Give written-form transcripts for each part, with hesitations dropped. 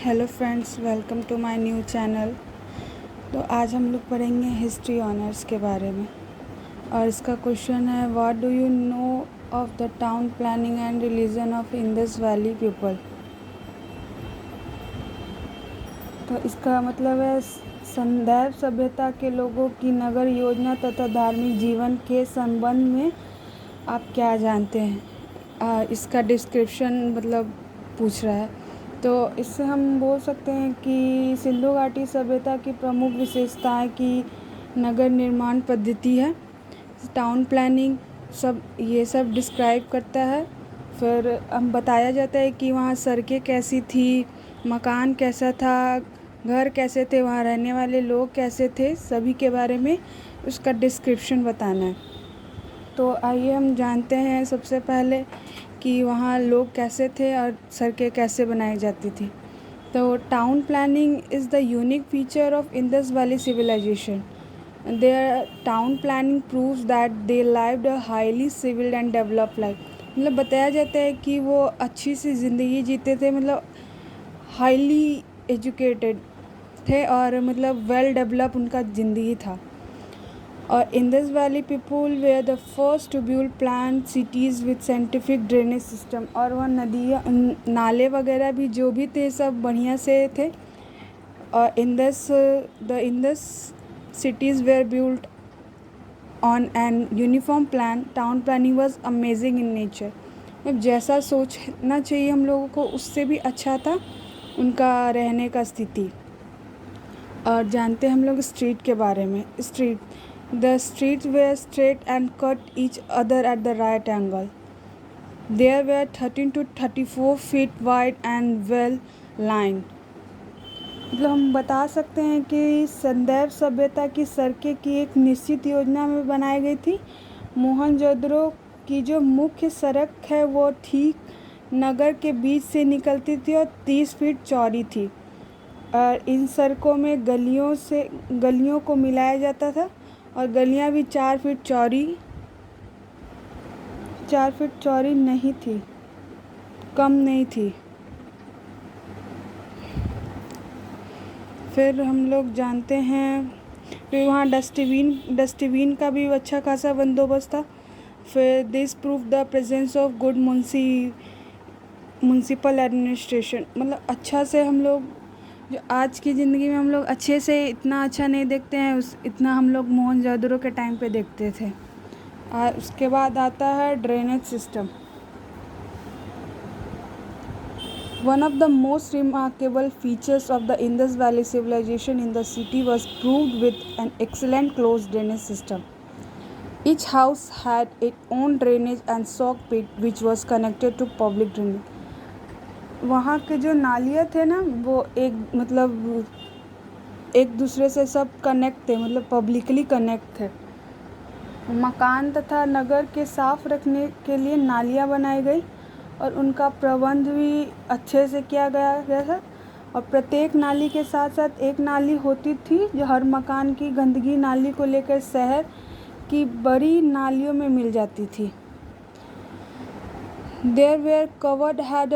Hello friends, welcome to my new channel. तो आज हम लोग पढ़ेंगे हिस्ट्री ऑनर्स के बारे में। और इसका क्वेश्चन है, what do you know of the town planning and religion of Indus valley people. तो इसका मतलब है संदैव सभ्यता के लोगों की नगर योजना तथा धार्मिक जीवन के संबंध में आप क्या जानते हैं। इसका डिस्क्रिप्शन मतलब पूछ रहा है। तो इससे हम बोल सकते हैं कि सिंधु घाटी सभ्यता की प्रमुख विशेषताएं की नगर निर्माण पद्धति है, टाउन प्लानिंग ये सब डिस्क्राइब करता है। फिर हम बताया जाता है कि वहाँ सड़कें कैसी थी, मकान कैसा था, घर कैसे थे, वहाँ रहने वाले लोग कैसे थे, सभी के बारे में उसका डिस्क्रिप्शन बताना है। तो आइए हम जानते हैं सबसे पहले कि वहाँ लोग कैसे थे और सड़कें कैसे बनाई जाती थी। तो town planning is the unique feature of Indus valley civilization. Their town planning proves that they lived a highly civil and developed life. मतलब बताया जाता है कि वो अच्छी सी ज़िंदगी जीते थे, मतलब हाईली एजुकेटेड थे और मतलब वेल डेवलप उनका ज़िंदगी था। और Indus valley people were the first to build plan cities with scientific drainage system. और वह नदियाँ नाले वगैरह भी जो भी थे सब बढ़िया से थे। और the Indus cities were built on an uniform plan. Town planning was amazing in nature. अब जैसा सोचना चाहिए हम लोगों को उससे भी अच्छा था उनका रहने का स्थिति। और जानते हैं हम लोग स्ट्रीट के बारे में। The streets were straight and cut each other at the right angle. There were 13 to 34 feet wide and well lined. मतलब हम बता सकते हैं कि संदैव सभ्यता की सड़कें की एक निश्चित योजना में बनाई गई थी। मोहनजोदड़ो की जो मुख्य सड़क है वो ठीक नगर के बीच से निकलती थी और 30 फीट चौड़ी थी। और इन सड़कों में गलियों को मिलाया जाता था और गलियां भी 4 फीट चौड़ी नहीं थी, कम नहीं थी। फिर हम लोग जानते हैं फिर वहाँ डस्टबिन का भी अच्छा खासा बंदोबस्त था। फिर this prove the presence of good municipal administration. मतलब अच्छा से हम लोग जो आज की ज़िंदगी में हम लोग अच्छे से इतना अच्छा नहीं देखते हैं इतना हम लोग मोहनजोदड़ो के टाइम पे देखते थे। और उसके बाद आता है drainage system. One of the most remarkable features of the Indus Valley civilization in the city was proved with an excellent closed drainage system. Each house had its own drainage and soak pit which was connected to public drainage. वहाँ के जो नालियाँ थे ना वो एक दूसरे से सब कनेक्ट थे, मतलब पब्लिकली कनेक्ट थे। मकान तथा नगर के साफ रखने के लिए नालियाँ बनाई गई और उनका प्रबंध भी अच्छे से किया गया था। और प्रत्येक नाली के साथ साथ एक नाली होती थी जो हर मकान की गंदगी नाली को लेकर शहर की बड़ी नालियों में मिल जाती थी। There were covered had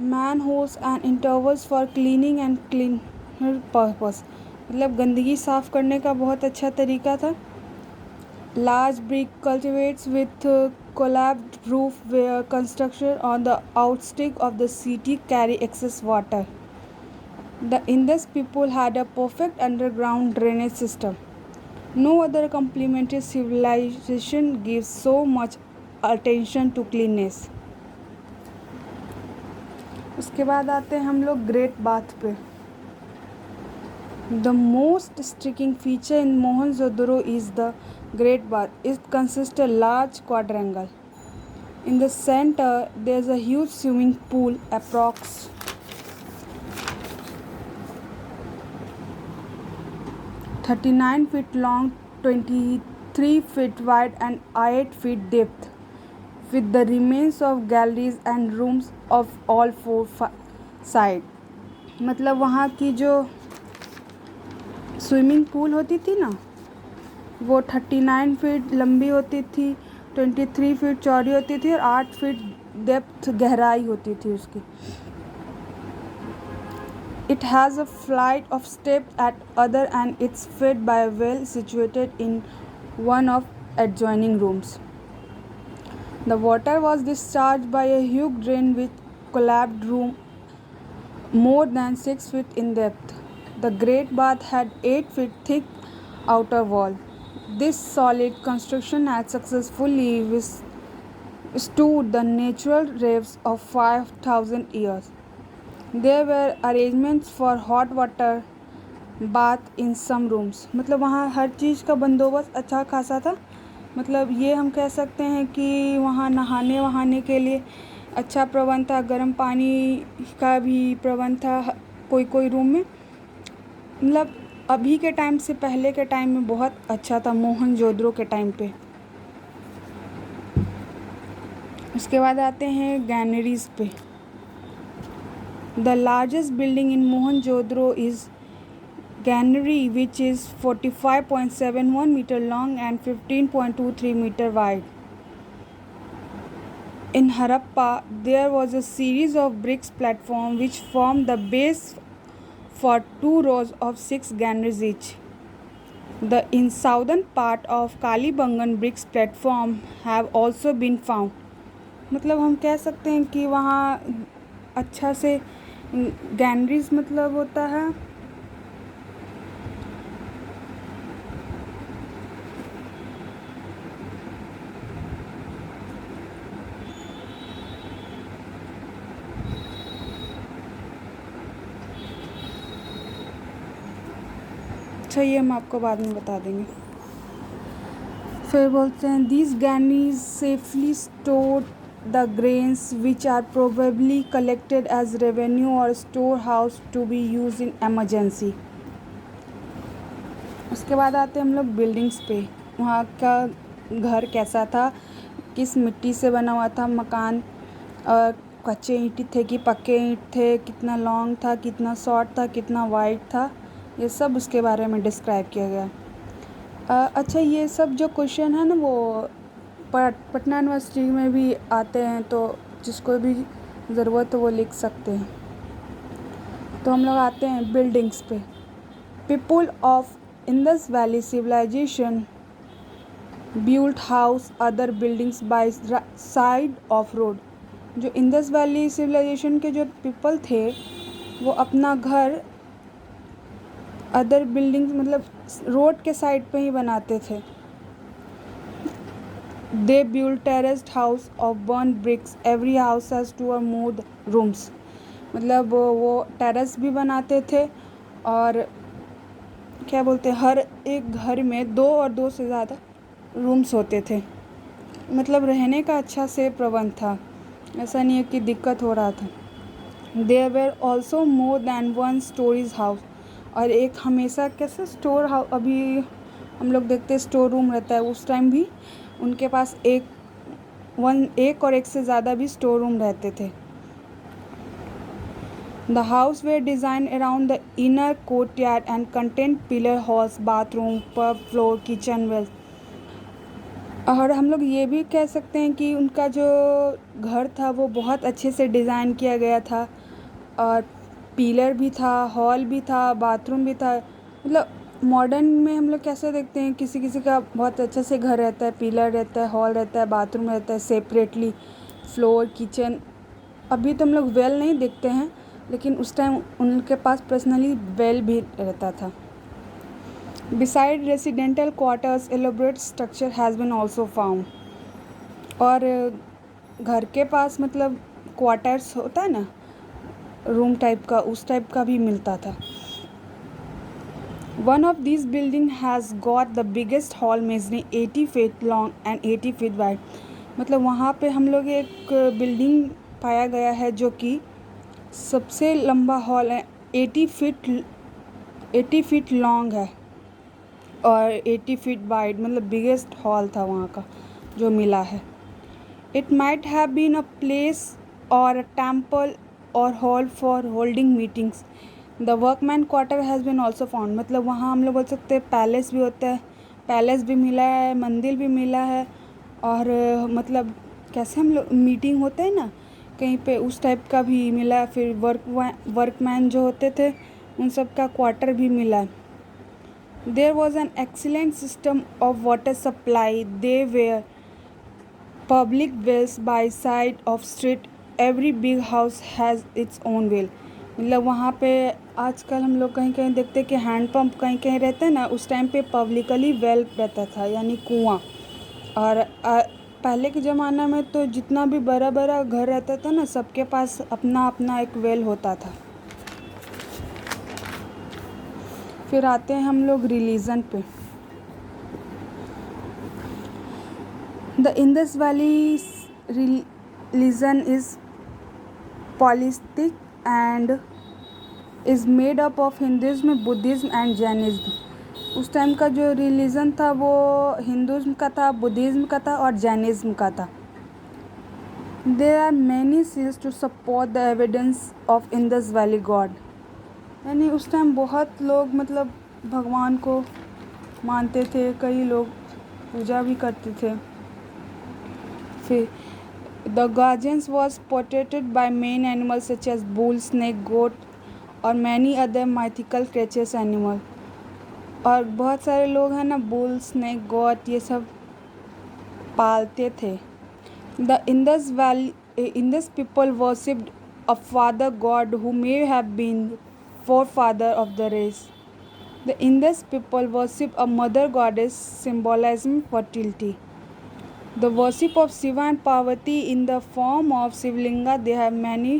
manholes and intervals for cleaning and cleaner purpose. मतलब गंदगी साफ करने का बहुत अच्छा तरीका था। Large brick culverts with collapsed roof were constructed on the outskirts of the city carry excess water. The Indus people had a perfect underground drainage system. No other complementary civilization gives so much attention to cleanliness. उसके बाद आते हैं हम लोग great bath पे। The most striking feature in Mohenjo-daro is the Great Bath. It consists of a large quadrangle. In the center, there is a huge swimming pool, approx 39 feet long, 23 feet wide, and 8 feet depth, with the remains of galleries and rooms of all four sides. मतलब वहाँ की जो swimming pool होती थी ना वो 39 feet लंबी होती थी, 23 फीट चौड़ी होती थी और 8 फीट डेप्थ गहराई होती थी उसकी। It has a flight of steps at other and it's fed by a well situated in one of adjoining rooms. The water was discharged by a huge drain with collapsed room more than 6 feet in depth. The great bath had 8 feet thick outer wall. This solid construction had successfully withstood the natural waves of 5,000 years. There were arrangements for hot water bath in some rooms. मतलब वहाँ हर चीज़ का बंदोबस्त अच्छा खासा था. मतलब ये हम कह सकते हैं कि वहाँ नहाने वहाने के लिए अच्छा प्रबंध था. गर्म पानी का भी प्रबंध था कोई कोई रूम में. मतलब अभी के टाइम से पहले के टाइम में बहुत अच्छा था, मोहनजोदड़ो के टाइम पे. उसके बाद आते हैं गैनरीज पे. The largest building in Mohenjodaro is Granary, which is 45.71 meter long and 15.23 meter wide. In Harappa, there was a series of bricks platforms which formed the base for 2 rows of 6 granaries each. The in southern part of Kalibangan bricks platform have also been found. मतलब हम कह सकते हैं कि वहाँ अच्छा से गैनरीज मतलब होता है अच्छा, ये हम आपको बाद में बता देंगे. फिर बोलते हैं these granaries safely stored the grains which are probably collected as revenue or storehouse to be used in emergency. उसके बाद आते हैं हम लोग बिल्डिंग्स पे. वहाँ का घर कैसा था, किस मिट्टी से बना हुआ था मकान, कच्चे ईंट थे कि पक्के ईंट थे, कितना लॉन्ग था, कितना शॉर्ट था, कितना वाइड था, ये सब उसके बारे में डिस्क्राइब किया गया. अच्छा, ये सब जो क्वेश्चन है ना वो पटना यूनिवर्सिटी में भी आते हैं, तो जिसको भी ज़रूरत हो वो लिख सकते हैं. तो हम लोग आते हैं बिल्डिंग्स पे. People of Indus valley civilization built house other buildings by side of road. जो इंडस वैली सिविलाइजेशन के जो पीपल थे वो अपना घर अदर बिल्डिंग्स मतलब रोड के साइड पे ही बनाते थे. They build terraced house of burnt bricks. Every house has 2 or more rooms. मतलब वो टेरेस भी बनाते थे और क्या बोलते हैं हर एक घर में 2 और 2 से ज़्यादा रूम्स होते थे. मतलब रहने का अच्छा से प्रबंध था, ऐसा नहीं है कि दिक्कत हो रहा था. There were also more than 1 stories house. और एक हमेशा कैसे स्टोर हाउस, अभी हम लोग देखते हैं स्टोर रूम रहता है, उस टाइम भी उनके पास एक और एक से ज़्यादा भी स्टोर रूम रहते थे. The house were design around the inner courtyard and content pillar halls, bathroom, pub, floor, kitchen, well. और हम लोग ये भी कह सकते हैं कि उनका जो घर था वो बहुत अच्छे से डिज़ाइन किया गया था. और पिलर भी था, हॉल भी था, बाथरूम भी था. मतलब मॉडर्न में हम लोग कैसे देखते हैं किसी किसी का बहुत अच्छे से घर रहता है, पिलर रहता है, हॉल रहता है, बाथरूम रहता है सेपरेटली, फ्लोर, किचन. अभी तो हम लोग वेल नहीं देखते हैं, लेकिन उस टाइम उनके पास पर्सनली वेल भी रहता था. Beside residential quarters elaborate structure has been also found. और घर के पास मतलब क्वार्टर्स होता है ना, रूम टाइप का, उस टाइप का भी मिलता था. One of this building has got the biggest hall measuring 80 feet long and 80 feet wide. मतलब वहाँ पे हम लोग एक बिल्डिंग पाया गया है जो कि सबसे लंबा हॉल है, 80 feet लॉन्ग है और 80 feet वाइड. मतलब बिगेस्ट हॉल था वहाँ का जो मिला है. It might have been a place और अ टेम्पल और hall for holding meetings. The workman quarter has been also found. मतलब वहाँ हम लोग बोल सकते हैं पैलेस भी होता है, पैलेस भी मिला है, मंदिर भी मिला है. और मतलब कैसे हम लोग मीटिंग होते हैं ना कहीं पे उस टाइप का भी मिला। फिर वर्कमैन जो होते थे उन सब का क्वार्टर भी मिला। There was an excellent system of water supply. They were public wells by side of street. Every big house has its own well. मतलब वहाँ पे आजकल हम लोग कहीं कहीं देखते कि हैंडपम्प कहीं कहीं रहते हैं ना, उस टाइम पे पब्लिकली वेल रहता था, यानी कुआँ। और पहले के ज़माना में तो जितना भी बड़ा बड़ा घर रहता था ना, सबके पास अपना अपना एक वेल होता था। फिर आते हैं हम लोग रिलीजन पे। The Indus valley religion is polytheistic and is made up of Hinduism, Buddhism and Jainism. उस टाइम का जो रिलीजन था वो हिंदुज़्म का था, बुद्धिज़्म का था और जैनिज़्म का था। There are many seals to support the evidence of Indus valley god. यानी उस टाइम बहुत लोग मतलब भगवान को मानते थे, कई लोग पूजा भी करते थे। फिर the guardians was portrayed by main animals such as bull, snake, goat और many other mythical creatures animal. और बहुत सारे लोग हैं ना बुल, स्नेक, गोट ये सब पालते थे। The Indus people worshipped a father god who may have been forefather of the race. The Indus people worship a mother goddess symbolizing fertility. The worship of Shiva and Parvati in the form of Shivlinga. They have many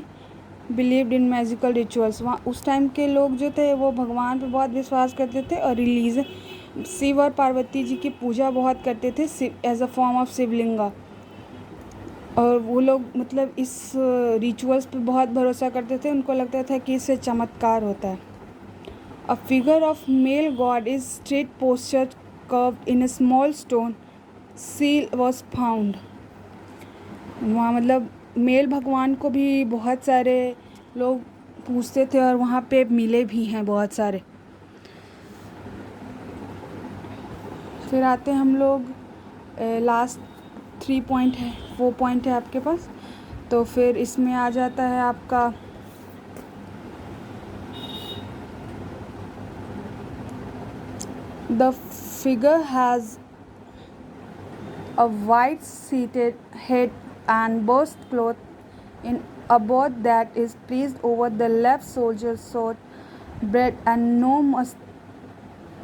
believed in magical rituals. वहाँ उस time के लोग जो थे वो भगवान पे बहुत विश्वास करते थे और रिलीजन शिव और पार्वती जी की पूजा बहुत करते थे as a form of Shivalinga. और वो लोग मतलब इस रिचुअल्स पे बहुत भरोसा करते थे। उनको लगता था कि इससे चमत्कार होता है। A figure of male god is straight postured curved in a small stone seal was found. वहाँ मतलब मेल भगवान को भी बहुत सारे लोग पूछते थे और वहाँ पे मिले भी हैं बहुत सारे। फिर आते हम लोग लास्ट 3 पॉइंट है, 4 पॉइंट है आपके पास। तो फिर इसमें आ जाता है आपका the figure has a white seated head and burst cloth in abode that is placed over the left shoulder, short bread and no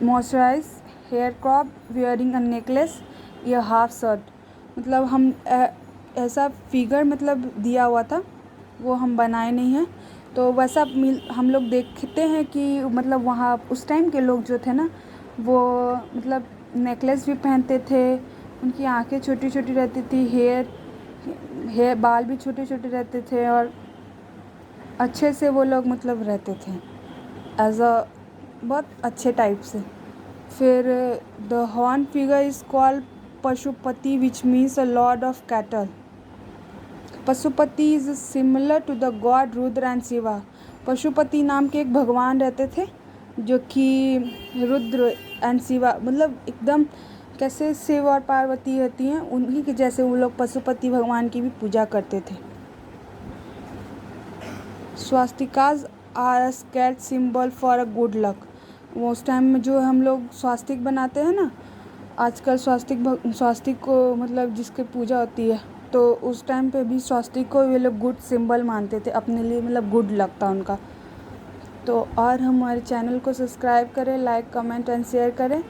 moisturized hair crop, wearing a necklace या half shirt। मतलब हम ऐसा figure मतलब दिया हुआ था, वो हम बनाए नहीं हैं। तो वैसा हम लोग देखते हैं कि मतलब वहाँ उस टाइम के लोग जो थे ना वो मतलब नेकलेस भी पहनते थे, उनकी आंखें छोटी छोटी रहती थी, हेयर बाल भी छोटे छोटे रहते थे और अच्छे से वो लोग मतलब रहते थे एज अ बहुत अच्छे टाइप से। फिर the horn figure is called Pashupati which means a lord of cattle. Pashupati is similar to the god Rudra and Shiva. Pashupati नाम के एक भगवान रहते थे जो कि रुद्र एंड शिवा मतलब एकदम कैसे शिव और पार्वती होती हैं उन्हीं के जैसे वो लोग पशुपति भगवान की भी पूजा करते थे। Swastikas are a sacred symbol for a good luck. वो उस टाइम में जो हम लोग स्वास्तिक बनाते हैं ना, आजकल स्वास्तिक को मतलब जिसकी पूजा होती है तो उस टाइम पे भी स्वास्तिक को ये लोग गुड सिंबल मानते थे अपने लिए, मतलब गुड लक था उनका। तो और हमारे चैनल को सब्सक्राइब करें, लाइक, कमेंट एंड शेयर करें